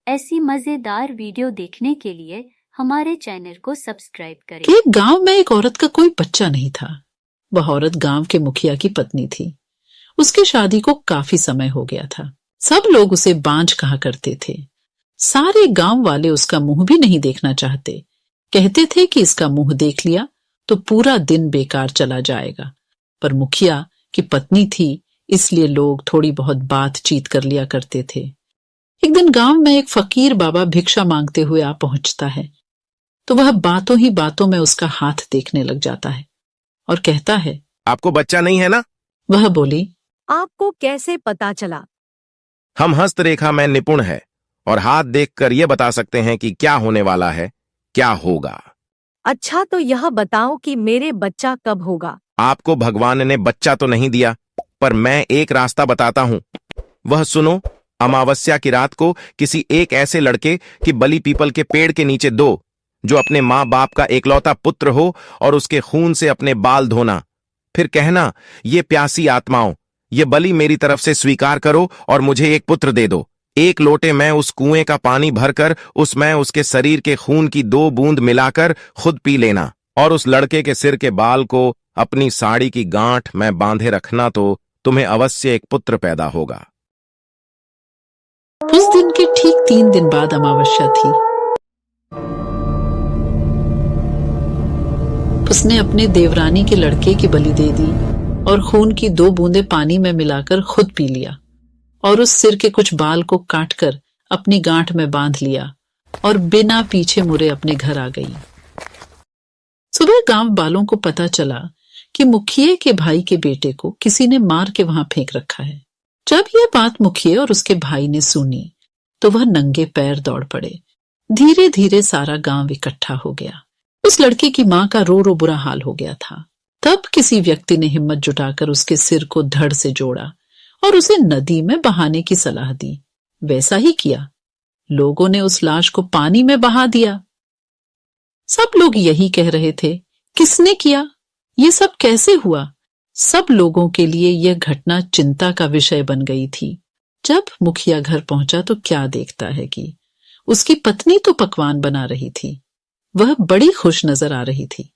ऐसी मजेदार वीडियो देखने के लिए हमारे चैनल को सब्सक्राइब करें। एक गांव में एक औरत का कोई बच्चा नहीं था। वह औरत गांव के मुखिया की पत्नी थी। उसकी शादी को काफी समय हो गया था। सब लोग उसे बांझ कहा करते थे। सारे गांव वाले उसका मुंह भी नहीं देखना चाहते। कहते थे कि इसका मुंह देख लिया तो पूरा दिन बेकार चला जाएगा। पर मुखिया की पत्नी थी, इसलिए लोग थोड़ी बहुत बातचीत कर लिया करते थे। एक दिन गांव में एक फकीर बाबा भिक्षा मांगते हुए आ पहुंचता है तो वह बातों ही बातों में उसका हाथ देखने लग जाता है और कहता है, आपको बच्चा नहीं है ना? वह बोली, आपको कैसे पता चला? हम हस्तरेखा में निपुण है और हाथ देखकर यह बता सकते हैं कि क्या होने वाला है, क्या होगा। अच्छा, तो यह बताओ कि मेरे बच्चा कब होगा? आपको भगवान ने बच्चा तो नहीं दिया, पर मैं एक रास्ता बताता हूं। वह सुनो, अमावस्या की रात को किसी एक ऐसे लड़के की बलि पीपल के पेड़ के नीचे दो जो अपने माँ बाप का एकलौता पुत्र हो और उसके खून से अपने बाल धोना। फिर कहना, ये प्यासी आत्माओं, ये बलि मेरी तरफ से स्वीकार करो और मुझे एक पुत्र दे दो। एक लोटे में उस कुएं का पानी भरकर उसमें उसके शरीर के खून की 2 बूंद मिलाकर खुद पी लेना और उस लड़के के सिर के बाल को अपनी साड़ी की गांठ में बांधे रखना, तो तुम्हें अवश्य एक पुत्र पैदा होगा। उस दिन के ठीक 3 दिन बाद अमावस्या थी। उसने अपने देवरानी के लड़के की बलि दे दी और खून की 2 बूंदें पानी में मिलाकर खुद पी लिया और उस सिर के कुछ बाल को काटकर अपनी गांठ में बांध लिया और बिना पीछे मुड़े अपने घर आ गई। सुबह गांव वालों को पता चला कि मुखिए के भाई के बेटे को किसी ने मार के वहां फेंक रखा है। जब यह बात मुखिए और उसके भाई ने सुनी तो वह नंगे पैर दौड़ पड़े। धीरे धीरे सारा गांव इकट्ठा हो गया। उस लड़के की मां का रो रो बुरा हाल हो गया था। तब किसी व्यक्ति ने हिम्मत जुटाकर उसके सिर को धड़ से जोड़ा और उसे नदी में बहाने की सलाह दी। वैसा ही किया। लोगों ने उस लाश को पानी में बहा दिया। सब लोग यही कह रहे थे, किसने किया? ये सब कैसे हुआ? सब लोगों के लिए यह घटना चिंता का विषय बन गई थी। जब मुखिया घर पहुंचा तो क्या देखता है कि उसकी पत्नी तो पकवान बना रही थी। वह बड़ी खुश नजर आ रही थी।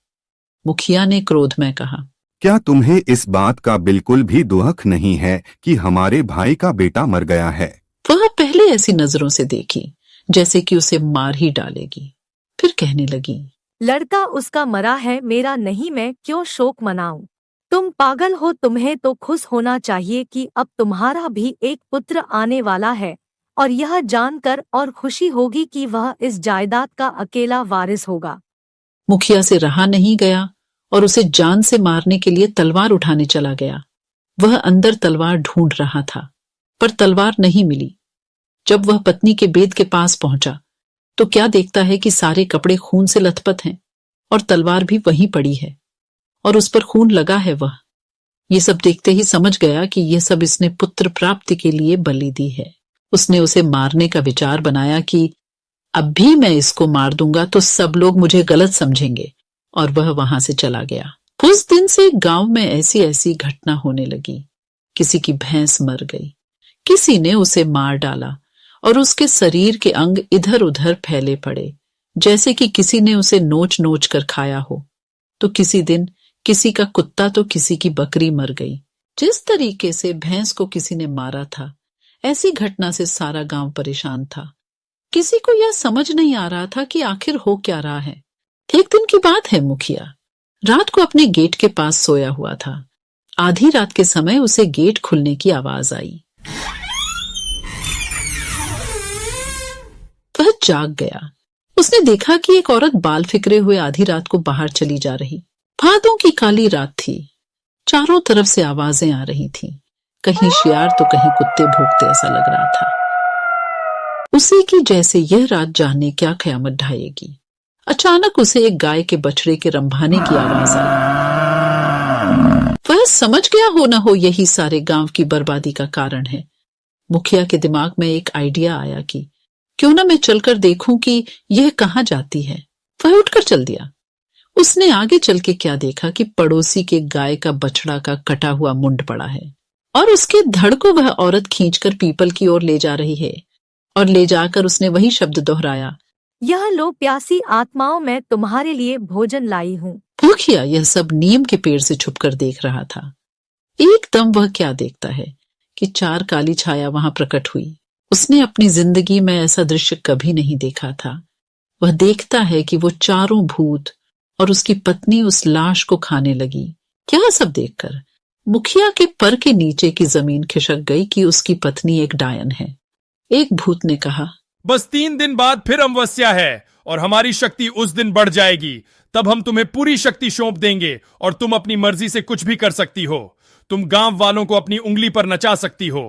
मुखिया ने क्रोध में कहा, क्या तुम्हें इस बात का बिल्कुल भी दुख नहीं है कि हमारे भाई का बेटा मर गया है? वह पहले ऐसी नजरों से देखी जैसे कि उसे मार ही डालेगी। फिर कहने लगी, लड़का उसका मरा है, मेरा नहीं, मैं क्यों शोक मनाऊं? तुम पागल हो। तुम्हें तो खुश होना चाहिए कि अब तुम्हारा भी एक पुत्र आने वाला है और यह जानकर और खुशी होगी कि वह इस जायदाद का अकेला वारिस होगा। मुखिया से रहा नहीं गया और उसे जान से मारने के लिए तलवार उठाने चला गया। वह अंदर तलवार ढूंढ रहा था पर तलवार नहीं मिली। जब वह पत्नी के बेद के पास पहुंचा तो क्या देखता है कि सारे कपड़े खून से लथपथ हैं और तलवार भी वहीं पड़ी है और उस पर खून लगा है। वह ये सब देखते ही समझ गया कि यह सब इसने पुत्र प्राप्ति के लिए बलि दी है। उसने उसे मारने का विचार बनाया कि अब भी मैं इसको मार दूंगा तो सब लोग मुझे गलत समझेंगे, और वह वहां से चला गया। उस दिन से गांव में ऐसी ऐसी घटना होने लगी। किसी की भैंस मर गई, किसी ने उसे मार डाला और उसके शरीर के अंग इधर उधर फैले पड़े जैसे कि किसी ने उसे नोच नोच कर खाया हो। तो किसी दिन किसी का कुत्ता तो किसी की बकरी मर गई। जिस तरीके से भैंस को किसी ने मारा था, ऐसी घटना से सारा गांव परेशान था। किसी को यह समझ नहीं आ रहा था कि आखिर हो क्या रहा है। एक दिन की बात है, मुखिया रात को अपने गेट के पास सोया हुआ था। आधी रात के समय उसे गेट खुलने की आवाज आई। वह जाग गया। उसने देखा कि एक औरत बाल फिकरे हुए आधी रात को बाहर चली जा रही। भादों की काली रात थी। चारों तरफ से आवाजें आ रही थीं। कहीं शियार तो कहीं कुत्ते भौंकते ऐसा लग रहा था। उसी की जैसे यह रात जाने क्या कयामत ढाएगी। अचानक उसे एक गाय के बछड़े के रंभाने की आवाज आई। वह समझ गया हो न हो यही सारे गांव की बर्बादी का कारण है। मुखिया के दिमाग में एक आइडिया आया कि क्यों ना मैं चलकर देखूं कि यह कहां जाती है। वह उठकर चल दिया। उसने आगे चल के क्या देखा कि पड़ोसी के गाय का बछड़ा का कटा हुआ मुंड पड़ा है और उसके धड़ को वह औरत खींचकर पीपल की ओर ले जा रही है। और ले जाकर उसने वही शब्द दोहराया, यह लो प्यासी आत्माओं, मैं तुम्हारे लिए भोजन लाई हूँ। मुखिया यह सब नीम के पेड़ से छुपकर देख रहा था। एकदम वह क्या देखता है कि 4 काली छाया वहां प्रकट हुई। उसने अपनी जिंदगी में ऐसा दृश्य कभी नहीं देखा था। वह देखता है कि वो चारों भूत और उसकी पत्नी उस लाश को खाने लगी। क्या सब देखकर मुखिया के पर के नीचे की जमीन खिसक गई कि उसकी पत्नी एक डायन है। एक भूत ने कहा, बस 3 दिन बाद फिर अमावस्या है और हमारी शक्ति उस दिन बढ़ जाएगी। तब हम तुम्हें पूरी शक्ति सौंप देंगे और तुम अपनी मर्जी से कुछ भी कर सकती हो। तुम गांव वालों को अपनी उंगली पर नचा सकती हो।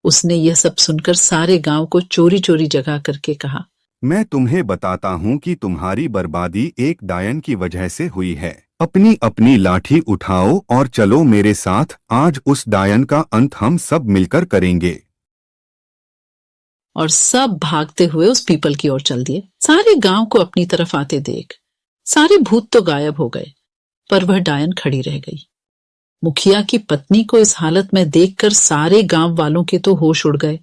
उसने यह सब सुनकर सारे गांव को चोरी चोरी जगा करके कहा, मैं तुम्हें बताता हूँ कि तुम्हारी बर्बादी एक डायन की वजह से हुई है। अपनी अपनी लाठी उठाओ और चलो मेरे साथ। आज उस डायन का अंत हम सब मिलकर करेंगे। और सब भागते हुए उस पीपल की ओर चल दिए। सारे गांव को अपनी तरफ आते देख सारे भूत तो गायब हो गए, पर वह डायन खड़ी रह गई। मुखिया की पत्नी को इस हालत में देखकर सारे गांव वालों के तो होश उड़ गए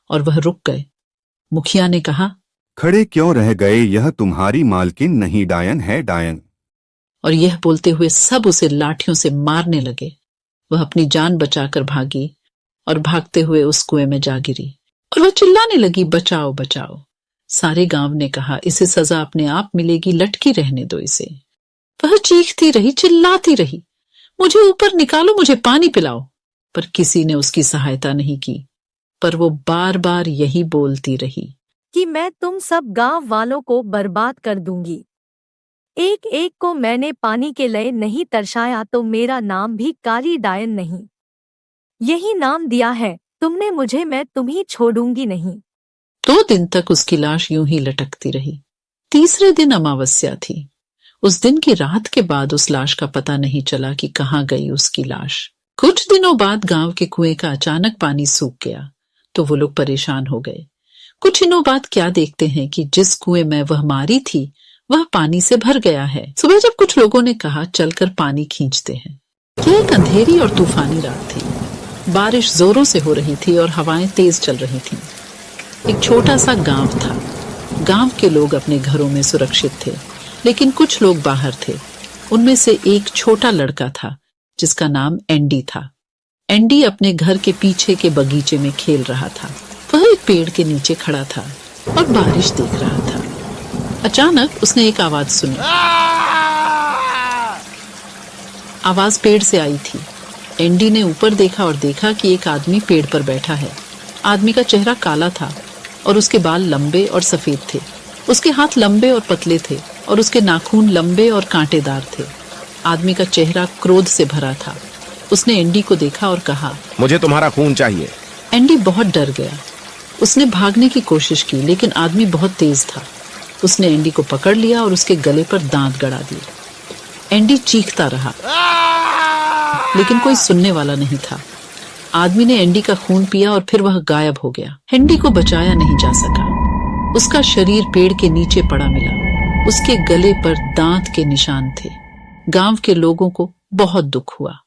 और वह रुक गए। मुखिया ने कहा, खड़े क्यों रह गए? यह तुम्हारी मालकिन नहीं, डायन है, डायन। और यह बोलते हुए सब उसे लाठियों से मारने लगे। वह अपनी जान बचाकर भागी और भागते हुए उस कुएं में जा गिरी और वह चिल्लाने लगी, बचाओ बचाओ। सारे गांव ने कहा, इसे सजा अपने आप मिलेगी, लटकी रहने दो इसे। वह चीखती रही, चिल्लाती रही, मुझे ऊपर निकालो, मुझे पानी पिलाओ। पर किसी ने उसकी सहायता नहीं की। पर वो बार बार यही बोलती रही कि मैं तुम सब गांव वालों को बर्बाद कर दूंगी। एक एक को मैंने पानी के लिए नहीं तरसाया तो मेरा नाम भी काली डायन नहीं, यही नाम दिया है तुमने मुझे, मैं तुम्हें छोड़ूंगी नहीं। 2 दिन तक उसकी लाश यूं ही लटकती रही। तीसरे दिन अमावस्या थी। उस दिन की रात के बाद उस लाश का पता नहीं चला कि कहाँ गई उसकी लाश। कुछ दिनों बाद गांव के कुएं का अचानक पानी सूख गया तो वो लोग परेशान हो गए। कुछ दिनों बाद क्या देखते हैं कि जिस कुएं में वह मारी थी वह पानी से भर गया है। सुबह जब कुछ लोगों ने कहा चलकर पानी खींचते हैं। यह एक अंधेरी और तूफानी रात थी। बारिश जोरों से हो रही थी और हवाएं तेज चल रही थीं। एक छोटा सा गांव था। गांव के लोग अपने घरों में सुरक्षित थे, लेकिन कुछ लोग बाहर थे। उनमें से एक छोटा लड़का था जिसका नाम एंडी था। एंडी अपने घर के पीछे के बगीचे में खेल रहा था। वह एक पेड़ के नीचे खड़ा था और बारिश देख रहा था। अचानक उसने एक आवाज सुनी। आवाज पेड़ से आई थी। एंडी ने ऊपर देखा और देखा कि एक आदमी पेड़ पर बैठा है। आदमी का चेहरा काला था और उसके बाल लंबे और सफेद थे। उसके हाथ लंबे और पतले थे और उसके नाखून लंबे और कांटेदार थे। आदमी का चेहरा क्रोध से भरा था। उसने एंडी को देखा और कहा, मुझे तुम्हारा खून चाहिए। एंडी बहुत डर गया। उसने भागने की कोशिश की, लेकिन आदमी बहुत तेज था। उसने एंडी को पकड़ लिया और उसके गले पर दांत गड़ा दिए। एंडी चीखता रहा, लेकिन कोई सुनने वाला नहीं था। आदमी ने एंडी का खून पिया और फिर वह गायब हो गया। एंडी को बचाया नहीं जा सका। उसका शरीर पेड़ के नीचे पड़ा मिला। उसके गले पर दांत के निशान थे। गांव के लोगों को बहुत दुख हुआ।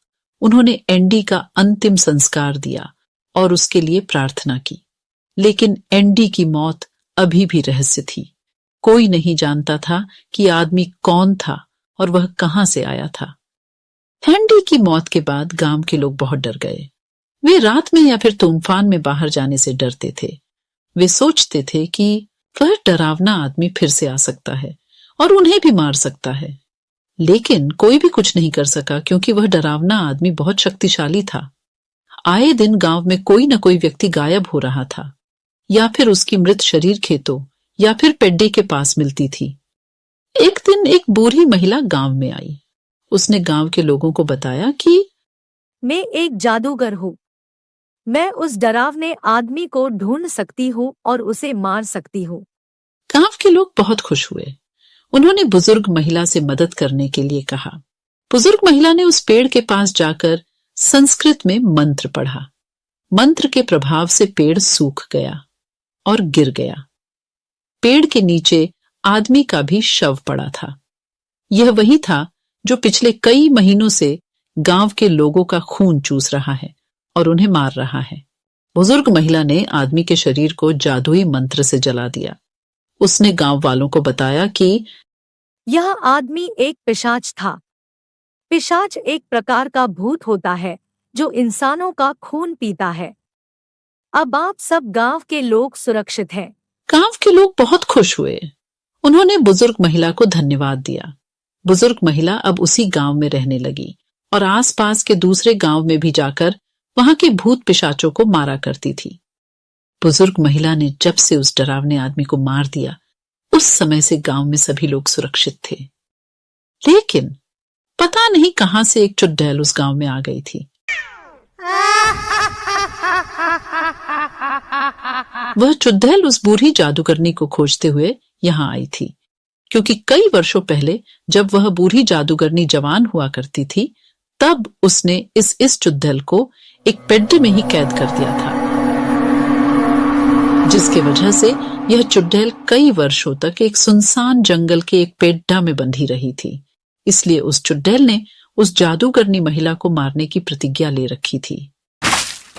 उन्होंने एंडी का अंतिम संस्कार दिया और उसके लिए प्रार्थना की। लेकिन एंडी की मौत अभी भी रहस्य थी। कोई नहीं जानता था कि आदमी कौन था और वह कहां से आया था। एंडी की मौत के बाद गांव के लोग बहुत डर गए। वे रात में या फिर तूफान में बाहर जाने से डरते थे। वे सोचते थे कि वह डरावना आदमी फिर से आ सकता है और उन्हें भी मार सकता है। लेकिन कोई भी कुछ नहीं कर सका क्योंकि वह डरावना आदमी बहुत शक्तिशाली था। आए दिन गांव में कोई न कोई व्यक्ति गायब हो रहा था, या फिर उसकी मृत शरीर खेतों या फिर पेड्डे के पास मिलती थी। एक दिन एक बूढ़ी महिला गांव में आई। उसने गांव के लोगों को बताया कि मैं एक जादूगर हूँ। मैं उस डरावने आदमी को ढूंढ सकती हूँ और उसे मार सकती हूँ। गांव के लोग बहुत खुश हुए। उन्होंने बुजुर्ग महिला से मदद करने के लिए कहा। बुजुर्ग महिला ने उस पेड़ के पास जाकर संस्कृत में मंत्र पढ़ा। मंत्र के प्रभाव से पेड़ सूख गया और गिर गया। पेड़ के नीचे आदमी का भी शव पड़ा था। यह वही था जो पिछले कई महीनों से गांव के लोगों का खून चूस रहा है और उन्हें मार रहा है। बुजुर्ग महिला ने आदमी के शरीर को जादुई मंत्र से जला दिया। उसने गांव वालों को बताया कि यह आदमी एक पिशाच था। पिशाच एक प्रकार का भूत होता है जो इंसानों का खून पीता है। अब आप सब गांव के लोग सुरक्षित हैं। गांव के लोग बहुत खुश हुए। उन्होंने बुजुर्ग महिला को धन्यवाद दिया। बुजुर्ग महिला अब उसी गांव में रहने लगी और आसपास के दूसरे गांव में भी जाकर वहां के भूत पिशाचों को मारा करती थी। बुजुर्ग महिला ने जब से उस डरावने आदमी को मार दिया, उस समय से गांव में सभी लोग सुरक्षित थे। लेकिन पता नहीं कहां से एक चुड़ैल उस गांव में आ गई थी। वह चुड़ैल उस बूढ़ी जादूगरनी को खोजते हुए यहां आई थी, क्योंकि कई वर्षों पहले जब वह बूढ़ी जादूगरनी जवान हुआ करती थी, तब उसने इस चुड़ैल को एक पेड्डे में ही कैद कर दिया था, जिसके वजह से यह चुड़ैल कई वर्षों तक एक सुनसान जंगल के एक पेड्डा में बंधी रही थी। इसलिए उस चुड़ैल ने उस जादूगरनी महिला को मारने की प्रतिज्ञा ले रखी थी।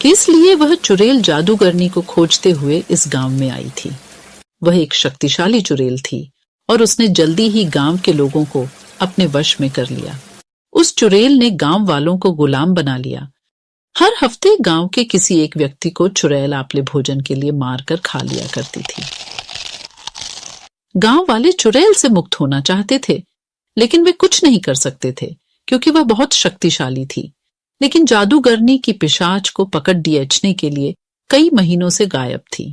इसलिए वह चुड़ैल जादूगरनी को खोजते हुए इस गांव में आई थी। वह एक शक्तिशाली चुड़ैल थी और उसने जल्दी ही गांव के लोगों को अपने वश में कर लिया। उस चुड़ैल ने गांव वालों को गुलाम बना लिया। हर हफ्ते गांव के किसी एक व्यक्ति को चुड़ैल आपले भोजन के लिए मारकर खा लिया करती थी। गांव वाले चुड़ैल से मुक्त होना चाहते थे, लेकिन वे कुछ नहीं कर सकते थे क्योंकि वह बहुत शक्तिशाली थी। लेकिन जादूगरनी की पिशाच को पकड़ दियचने के लिए कई महीनों से गायब थी।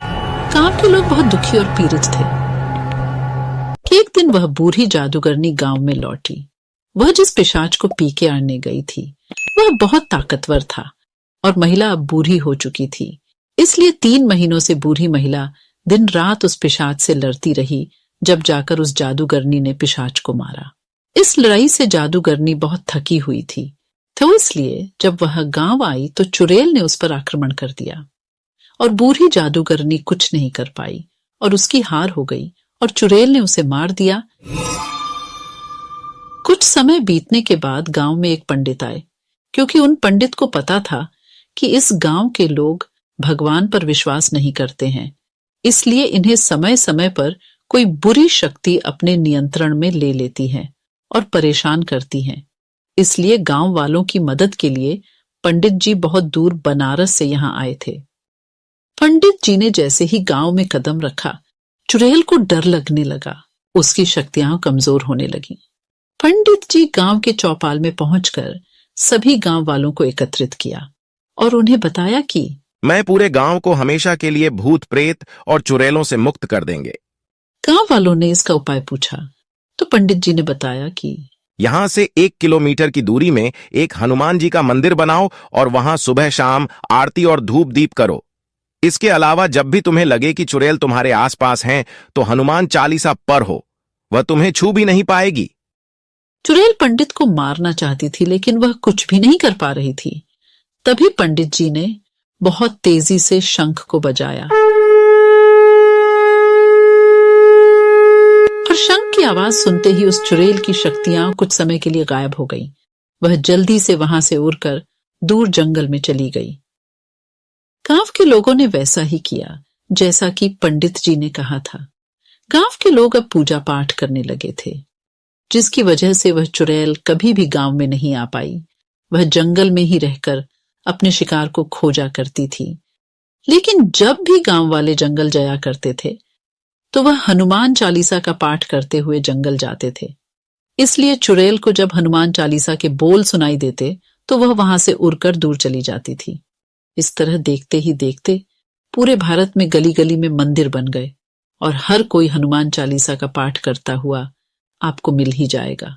गांव के लोग बहुत दुखी और पीड़ित थे। एक दिन वह बूढ़ी जादूगरनी गांव में लौटी। वह जिस पिशाच को पी के आने गई थी, वह बहुत ताकतवर था और महिला अब बूढ़ी हो चुकी थी। इसलिए 3 महीनों से बूढ़ी महिला दिन रात उस पिशाच से लड़ती रही, जब जाकर उस जादूगरनी ने पिशाच को मारा। इस लड़ाई से जादूगरनी बहुत थकी हुई थी, तो इसलिए जब वह गांव आई तो चुड़ैल ने उस पर आक्रमण कर दिया और बूढ़ी जादूगरनी कुछ नहीं कर पाई और उसकी हार हो गई और चुड़ैल ने उसे मार दिया। कुछ समय बीतने के बाद गांव में एक पंडित आए, क्योंकि उन पंडित को पता था कि इस गांव के लोग भगवान पर विश्वास नहीं करते हैं, इसलिए इन्हें समय समय पर कोई बुरी शक्ति अपने नियंत्रण में ले लेती है और परेशान करती है। इसलिए गांव वालों की मदद के लिए पंडित जी बहुत दूर बनारस से यहां आए थे। पंडित जी ने जैसे ही गांव में कदम रखा, चुड़ैल को डर लगने लगा। उसकी शक्तियां कमजोर होने लगीं। पंडित जी गांव के चौपाल में पहुंचकर सभी गांव वालों को एकत्रित किया और उन्हें बताया कि मैं पूरे गांव को हमेशा के लिए भूत प्रेत और चुड़ैलों से मुक्त कर देंगे। गांव वालों ने इसका उपाय पूछा तो पंडित जी ने बताया कि यहां से 1 किलोमीटर की दूरी में एक हनुमान जी का मंदिर बनाओ और वहां सुबह शाम आरती और धूप दीप करो। इसके अलावा जब भी तुम्हें लगे कि चुड़ैल तुम्हारे आसपास हैं, तो हनुमान चालीसा पर हो, वह तुम्हें छू भी नहीं पाएगी। चुड़ैल पंडित को मारना चाहती थी, लेकिन वह कुछ भी नहीं कर पा रही थी। तभी पंडित जी ने बहुत तेजी से शंख को बजाया और शंख की आवाज सुनते ही उस चुड़ैल की शक्तियां कुछ समय के लिए गायब हो गईं। वह जल्दी से वहां से उड़कर दूर जंगल में चली गई। गांव के लोगों ने वैसा ही किया जैसा कि पंडित जी ने कहा था। गांव के लोग अब पूजा पाठ करने लगे थे, जिसकी वजह से वह चुड़ैल कभी भी गांव में नहीं आ पाई। वह जंगल में ही रहकर अपने शिकार को खोजा करती थी। लेकिन जब भी गांव वाले जंगल जाया करते थे, तो वह हनुमान चालीसा का पाठ करते हुए जंगल जाते थे। इसलिए चुड़ैल को जब हनुमान चालीसा के बोल सुनाई देते, तो वह वहां से उड़कर दूर चली जाती थी। इस तरह देखते ही देखते पूरे भारत में गली गली में मंदिर बन गए और हर कोई हनुमान चालीसा का पाठ करता हुआ आपको मिल ही जाएगा।